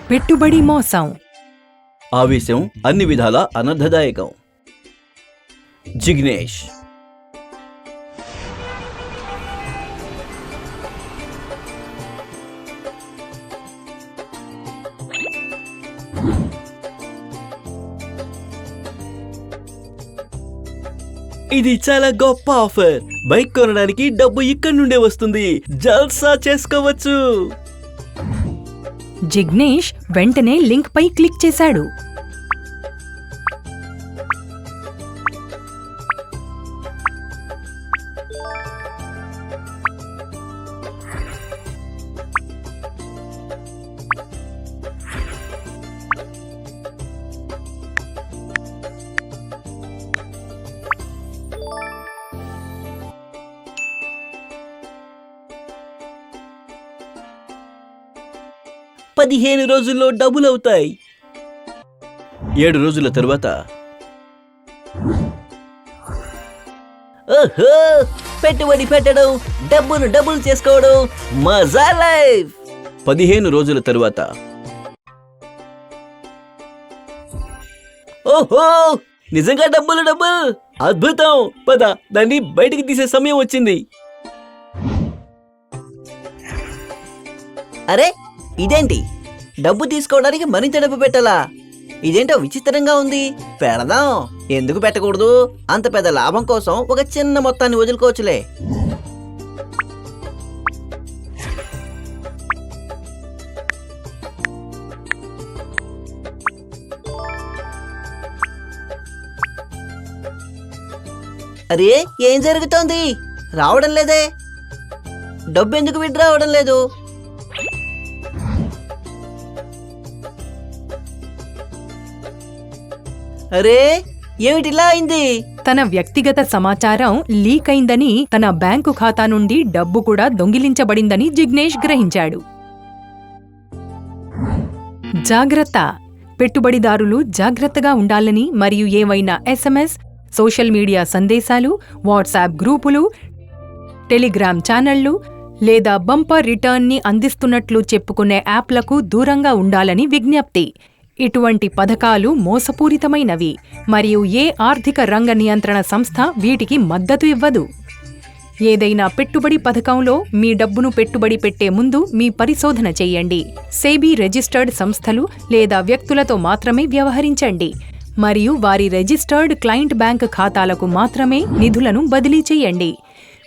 పెట్టుబడి మోసం. ఆ విషయం అన్ని విధాలా అనర్థదాయకం. జిగ్నేష్. ఇది చాలా గొప్ప ఆఫర్. బైక్ కొనడానికి డబ్బు ఇక్కడి నుండే వస్తుంది. జల్సా చేసుకోవచ్చు. జిగ్నేష్ వెంటనే లింక్ పై క్లిక్ చేశాడు. పదిహేను రోజుల్లో డబ్బులవుతాయి. 7 రోజుల తరువాత ఓహో, పెట్టుబడి పెట్టడం, డబ్బును డబుల్ చేసుకోవడం, మజా లైఫ్. 15 రోజుల తరువాత ఓహో, నిజంగా డబ్బులు. అద్భుతం. పద, దాన్ని బయటికి తీసే సమయం వచ్చింది. అరే, ఇదేంటి? డబ్బు తీసుకోవడానికి మరింత డబ్బు పెట్టాలా? ఇదేంటో విచిత్రంగా ఉంది. పెడదాం. ఎందుకు పెట్టకూడదు? అంత పెద్ద లాభం కోసం ఒక చిన్న మొత్తాన్ని వదులుకోవచ్చులే. అరే, ఏం జరుగుతోంది? రావడం లేదే. డబ్బు ఎందుకు విత్డ్రా అవడం లేదు? అరే, ఏమిటిలా అయింది? తన వ్యక్తిగత సమాచారం లీక్ అయిందని, తన బ్యాంకు ఖాతా నుండి డబ్బు కూడా దొంగిలించబడిందని జిగ్నేష్ గ్రహించాడు. జాగ్రత్త. పెట్టుబడిదారులు జాగ్రత్తగా ఉండాలని మరియు ఏవైనా SMS, సోషల్ మీడియా సందేశాలు, వాట్సాప్ గ్రూపులు, టెలిగ్రామ్ ఛానళ్లు లేదా బంపర్ రిటర్న్ని అందిస్తున్నట్లు చెప్పుకునే యాప్లకు దూరంగా ఉండాలని విజ్ఞప్తి. ఇటువంటి పథకాలు మోసపూరితమైనవి మరియు ఏ ఆర్థిక రంగ నియంత్రణ సంస్థ వీటికి మద్దతు ఇవ్వదు. ఏదైనా పెట్టుబడి పథకంలో మీ డబ్బును పెట్టుబడి పెట్టే ముందు మీ పరిశోధన చేయండి. సెబీ రిజిస్టర్డ్ సంస్థలు లేదా వ్యక్తులతో మాత్రమే వ్యవహరించండి మరియు వారి రిజిస్టర్డ్ క్లయింట్ బ్యాంక్ ఖాతాలకు మాత్రమే నిధులను బదిలీ చేయండి.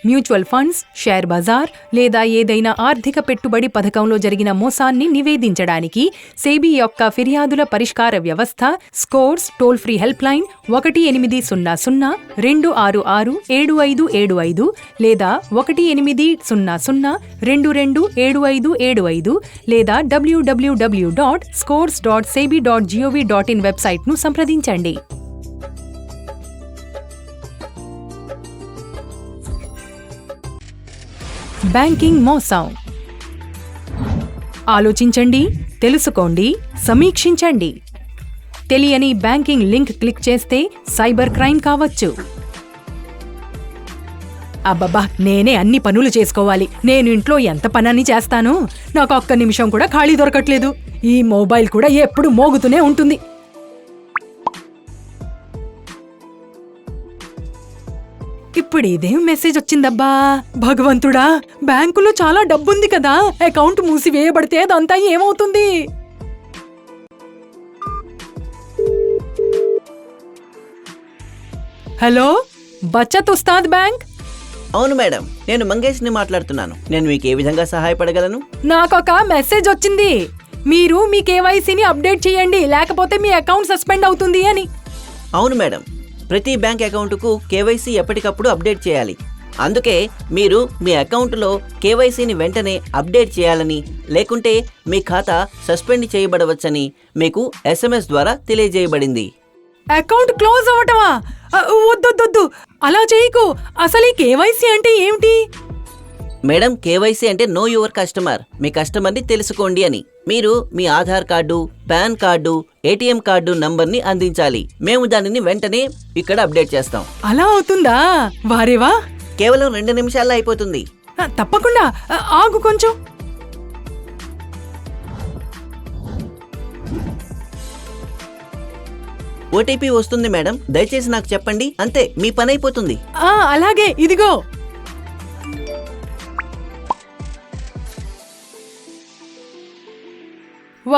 మ్యూచువల్ ఫండ్స్, షేర్ బజార్ లేదా ఏదైనా ఆర్థిక పెట్టుబడి పథకంలో జరిగిన మోసాన్ని నివేదించడానికి సెబీ యొక్క ఫిర్యాదుల పరిష్కార వ్యవస్థ scores toll free help line 1800-266-7575 లేదా 1800-227575 లేదా www.scores.sebi.gov.in వెబ్సైట్ను సంప్రదించండి. బ్యాంకింగ్ మోసం. ఆలోచించండి, తెలుసుకోండి, సమీక్షించండి. తెలియని బ్యాంకింగ్ లింక్ క్లిక్ చేస్తే సైబర్ క్రైమ్ కావచ్చు. అబ్బబ్బా, నేనే అన్ని పనులు చేసుకోవాలి. నేను ఇంట్లో ఎంత పనని చేస్తాను? నాకు ఒక్క నిమిషం కూడా ఖాళీ దొరకట్లేదు. ఈ మొబైల్ కూడా ఎప్పుడు మోగుతూనే ఉంటుంది. ఇప్పుడు ఇదేం మెసేజ్ వచ్చిందబ్బా? భగవంతుడా, బ్యాంకులో చాలా డబ్బుంది కదా, అకౌంట్ మూసివేయబడితే అదంతా ఏమవుతుంది? Hello, Bachat Ustad bank. అవును మేడం, నేను మంగేష్ని మాట్లాడుతున్నాను. నేను మీకు ఏ విధంగా సహాయపడగలను? నాకొక మెసేజ్ వచ్చింది. మీరు మీ కేవైసీని అప్డేట్ చేయండి, లేకపోతే మీ అకౌంట్ సస్పెండ్ అవుతుంది అని. అవును మేడం, ప్రతి బ్యాంక్ అకౌంటుకు కేవైసీ ఎప్పటికప్పుడు అప్డేట్ చేయాలి. అందుకే మీరు మీ అకౌంటులో కేవైసీని వెంటనే అప్డేట్ చేయాలని, లేకుంటే మీ ఖాతా సస్పెండ్ చేయబడవచ్చని మీకు SMS ద్వారా తెలియజేయబడింది. Account close అవ్వటమా? వద్దొద్దొద్దు, అలా చేయకు. అసలు ఈ కేవైసీ అంటే ఏమిటి? మేడం, కేవైసీ అంటే నో యువర్ కస్టమర్. మీ కస్టమర్ని తెలుసుకోండి అని. మీరు మీ Aadhaar card, PAN card, ATM card నంబర్ని అందించాలి. మేము దానిని వెంటనే ఇక్కడ అప్డేట్ చేస్తాం. అలా అవుతుందా? వారేవా, కేవలం 2 నిమిషాల్లో అయిపోతుంది. తప్పకుండా. ఆగు కొంచెం. ఓటీపీ వస్తుంది మేడం, దయచేసి నాకు చెప్పండి, అంతే మీ పని అయిపోతుంది. అలాగే, ఇదిగో.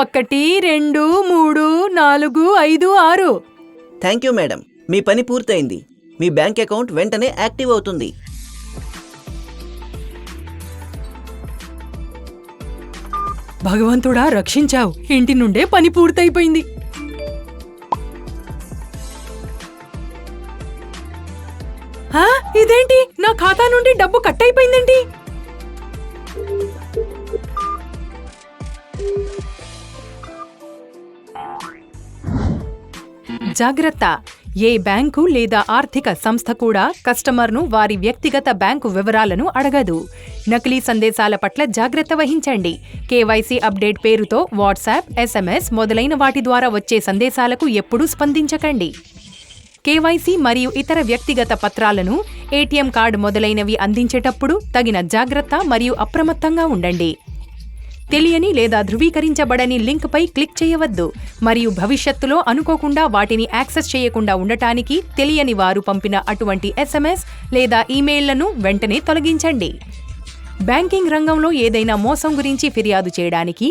ఒకటి 2 3 4 5 6. థ్యాంక్ యూ మేడం, మీ పని పూర్తయింది. మీ బ్యాంక్ అకౌంట్ వెంటనే యాక్టివ్ అవుతుంది. భగవంతుడా, రక్షించావు. ఇంటి నుండే పని పూర్తయిపోయింది. ఇదేంటి, నా ఖాతా నుండి డబ్బు కట్ అయిపోయిందేంటి? జాగ్రత్త! ఏ బ్యాంకు లేదా ఆర్థిక సంస్థ కూడా కస్టమర్ను వారి వ్యక్తిగత బ్యాంకు వివరాలను అడగదు. నకిలీ సందేశాల పట్ల జాగ్రత్త వహించండి. కేవైసీ అప్డేట్ పేరుతో వాట్సాప్, SMS మొదలైన వాటి ద్వారా వచ్చే సందేశాలకు ఎప్పుడూ స్పందించకండి. కేవైసీ మరియు ఇతర వ్యక్తిగత పత్రాలను, ATM కార్డు మొదలైనవి అందించేటప్పుడు తగిన జాగ్రత్త మరియు అప్రమత్తంగా ఉండండి. తెలియని లేదా ధృవీకరించబడని లింక్పై క్లిక్ చేయవద్దు మరియు భవిష్యత్తులో అనుకోకుండా వాటిని యాక్సెస్ చేయకుండా ఉండటానికి తెలియని వారు పంపిన అటువంటి SMS లేదా ఈమెయిల్లను వెంటనే తొలగించండి. బ్యాంకింగ్ రంగంలో ఏదైనా మోసం గురించి ఫిర్యాదు చేయడానికి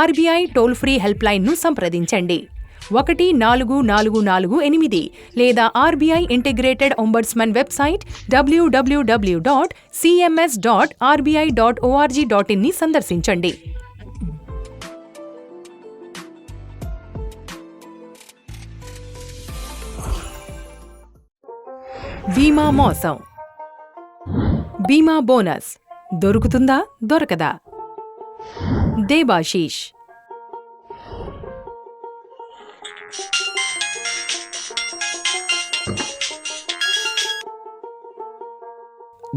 RBI టోల్ ఫ్రీ హెల్ప్ లైన్ను సంప్రదించండి 1448 లేదా RBI integrated ombudsman website www.cms.rbi.org.in ని సందర్శించండి. బీమా మోసం. బీమా బోనస్ దొరుకుతుందా దొరకదా? దేబాశీష్.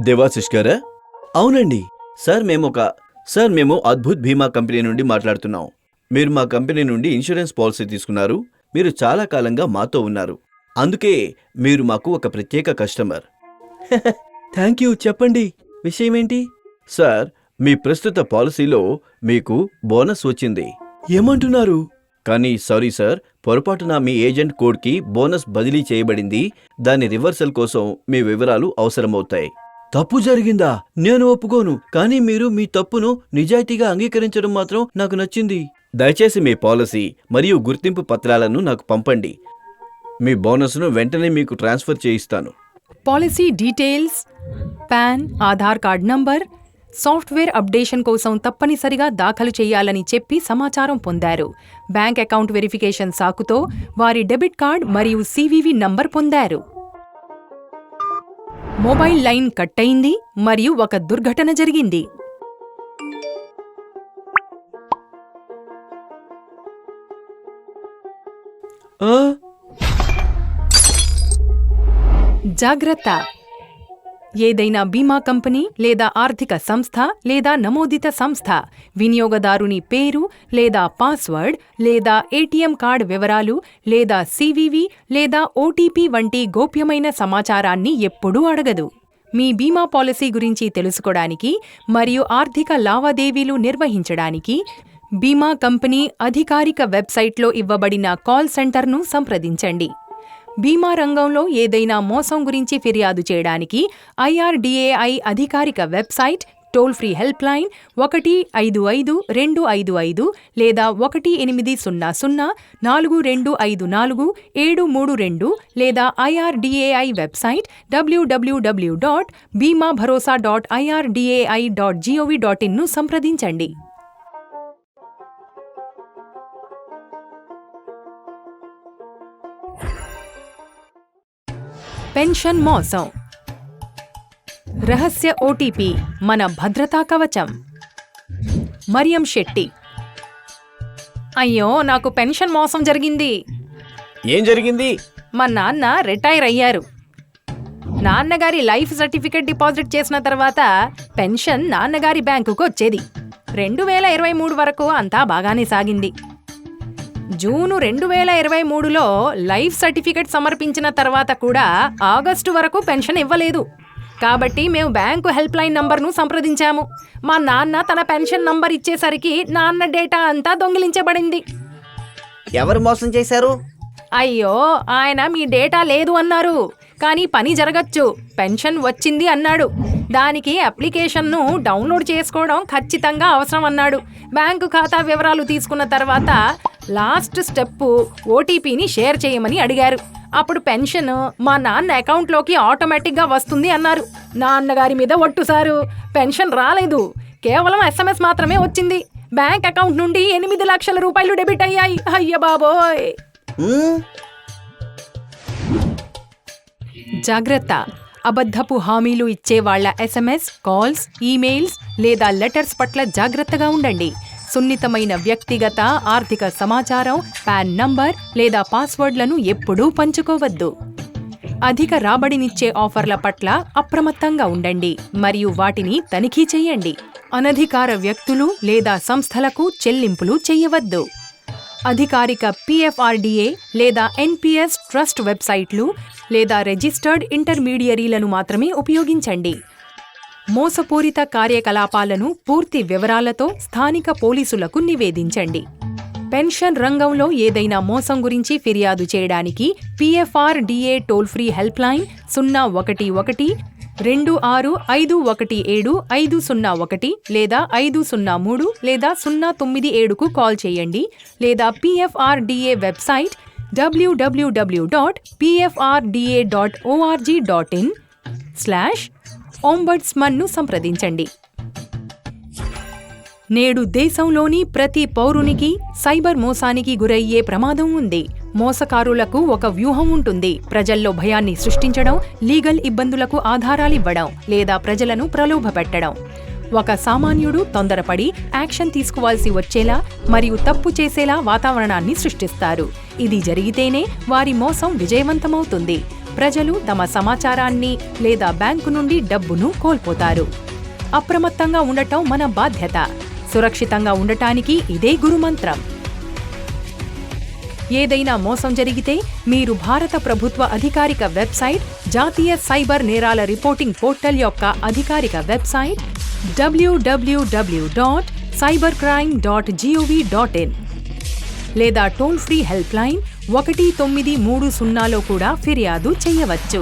దేవాశిష్ గారా? అవునండి సార్, మేము అద్భుత్ బీమా కంపెనీ నుండి మాట్లాడుతున్నాం. మీరు మా కంపెనీ నుండి ఇన్సూరెన్స్ పాలసీ తీసుకున్నారు. మీరు చాలా కాలంగా మాతో ఉన్నారు, అందుకే మీరు మాకు ఒక ప్రత్యేక కస్టమర్. Thank you. చెప్పండి, విషయమేంటి? సార్, మీ ప్రస్తుత పాలసీలో మీకు బోనస్ వచ్చింది. ఏమంటున్నారు? కానీ సారీ సార్, పొరపాటున మీ ఏజెంట్ కోడ్కి బోనస్ బదిలీ చేయబడింది. దాని రివర్సల్ కోసం మీ వివరాలు అవసరమవుతాయి. తప్పు జరిగిందా? నేను ఒప్పుకోను, కానీ మీరు మీ తప్పును నిజాయితీగా అంగీకరించడం మాత్రం నాకు నచ్చింది. దయచేసి మీ పాలసీ మరియు గుర్తింపు పత్రాలను నాకు పంపండి. మీ బోనస్ను వెంటనే మీకు ట్రాన్స్ఫర్ చేయిస్తాను. Policy details, pan, Aadhaar card number, software updation కోసం తప్పనిసరిగా దాఖలు చేయాలని చెప్పి సమాచారం పొందారు. బ్యాంక్ అకౌంట్ వెరిఫికేషన్ సాకుతో వారి డెబిట్ కార్డ్ మరియు CVV నంబర్ పొందారు. మొబైల్ లైన్ కట్ అయింది మరియు ఒక దుర్ఘటన జరిగింది. జాగ్రత్త! ఏదైనా బీమా కంపెనీ లేదా ఆర్థిక సంస్థ లేదా నమోదిత సంస్థ వినియోగదారుని పేరు లేదా పాస్వర్డ్ లేదా ATM కార్డ్ వివరాలు లేదా CVV లేదా OTP వంటి గోప్యమైన సమాచారాన్ని ఎప్పుడూ అడగదు. మీ బీమా పాలసీ గురించి తెలుసుకోవడానికి మరియు ఆర్థిక లావాదేవీలు నిర్వహించడానికి బీమా కంపెనీ అధికారిక వెబ్సైట్లో ఇవ్వబడిన కాల్ సెంటర్ను సంప్రదించండి. బీమా రంగంలో ఏదైనా మోసం గురించి ఫిర్యాదు చేయడానికి IRDAI అధికారిక website toll free help line 155-255 లేదా 1800-4254-732 లేదా IRDAI వెబ్సైట్ www.beemabharosa.irdai.gov.in ను సంప్రదించండి. పెన్షన్ మోసం. రహస్య OTP మన భద్రతా కవచం. మరియం శెట్టి. అయ్యో, నాకు పెన్షన్ మోసం జరిగింది. ఏం జరిగింది? మా నాన్న రిటైర్ అయ్యారు. నాన్నగారి లైఫ్ సర్టిఫికెట్ డిపాజిట్ చేసిన తర్వాత పెన్షన్ నాన్నగారి బ్యాంకుకు వచ్చేది. 2023 వరకు అంతా బాగానే సాగింది. జూను 2023లో లైఫ్ సర్టిఫికెట్ సమర్పించిన తర్వాత కూడా ఆగస్టు వరకు పెన్షన్ ఇవ్వలేదు. కాబట్టి మేము బ్యాంకు హెల్ప్ లైన్ నంబర్ను సంప్రదించాము. మా నాన్న తన పెన్షన్ నంబర్ ఇచ్చేసరికి నాన్న డేటా అంతా దొంగిలించబడింది. ఎవరు మోసం చేశారు? అయ్యో, ఆయన మీ డేటా లేదు అన్నారు, కానీ పని జరగచ్చు, పెన్షన్ వచ్చింది అన్నాడు. దానికి అప్లికేషన్ను డౌన్లోడ్ చేసుకోవడం ఖచ్చితంగా అవసరం అన్నాడు. బ్యాంకు ఖాతా వివరాలు తీసుకున్న తర్వాత లాస్ట్ స్టెప్ ఓటీపీని షేర్ చేయమని అడిగారు. అప్పుడు పెన్షన్ మా నాన్న అకౌంట్లోకి ఆటోమేటిక్గా వస్తుంది అన్నారు. నాన్నగారి మీద ఒట్టు సారు, పెన్షన్ రాలేదు, కేవలం SMS మాత్రమే వచ్చింది. బ్యాంక్ అకౌంట్ నుండి 8 లక్షల రూపాయలు డెబిట్ అయ్యాయి. అయ్య బాబోయ్. జాగ్రత్త, అబద్ధపు హామీలు ఇచ్చే వాళ్ల SMS, కాల్స్, ఈమెయిల్స్ లేదా లెటర్స్ పట్ల జాగ్రత్తగా ఉండండి. సున్నితమైన వ్యక్తిగత ఆర్థిక సమాచారం, పాన్ నంబర్ లేదా పాస్వర్డ్లను ఎప్పుడూ పంచుకోవద్దు. అధిక రాబడినిచ్చే ఆఫర్ల పట్ల అప్రమత్తంగా ఉండండి మరియు వాటిని తనిఖీ చేయండి. అనధికార వ్యక్తులు లేదా సంస్థలకు చెల్లింపులు చేయవద్దు. అధికారిక PFRDA లేదా NPS ట్రస్ట్ వెబ్సైట్లు లేదా రిజిస్టర్డ్ ఇంటర్మీడియరీలను మాత్రమే ఉపయోగించండి. మోసపూరిత కార్యకలాపాలను పూర్తి వివరాలతో స్థానిక పోలీసులకు నివేదించండి. పెన్షన్ రంగంలో ఏదైనా మోసం గురించి ఫిర్యాదు చేయడానికి PFRDA toll free help line 011-26517501 లేదా 503 లేదా 097కు కాల్ చేయండి లేదా PFRDA వెబ్సైట్ www.pfrda.org.in/ombudsman సంప్రదించండి. నేడు దేశంలోని ప్రతి పౌరునికి సైబర్ మోసానికి గురయ్యే ప్రమాదం ఉంది. మోసకారులకు ఒక వ్యూహం ఉంటుంది: ప్రజల్లో భయాన్ని సృష్టించడం, లీగల్ ఇబ్బందులకు ఆధారాలివ్వడం లేదా ప్రజలను ప్రలోభపెట్టడం. ఒక సామాన్యుడు తొందరపడి యాక్షన్ తీసుకోవాల్సి వచ్చేలా మరియు తప్పు చేసేలా వాతావరణాన్ని సృష్టిస్తారు. ఇది జరిగితేనే వారి మోసం విజయవంతమవుతుంది. ప్రజలు తమ సమాచారాన్ని లేదా బ్యాంకు నుండి డబ్బును కోల్పోతారు. అప్రమత్తంగా ఉండటం మన బాధ్యత. సురక్షితంగా ఉండటానికి ఇదే గురుమంత్రం. ఏదైనా మోసం జరిగితే మీరు భారత ప్రభుత్వ అధికారిక వెబ్సైట్, జాతీయ సైబర్ నేరాల రిపోర్టింగ్ పోర్టల్ యొక్క అధికారిక వెబ్సైట్ www.cybercrime.gov.in లేదా టోల్ ఫ్రీ హెల్ప్ లైన్ 1930లో కూడా ఫిర్యాదు చేయవచ్చు.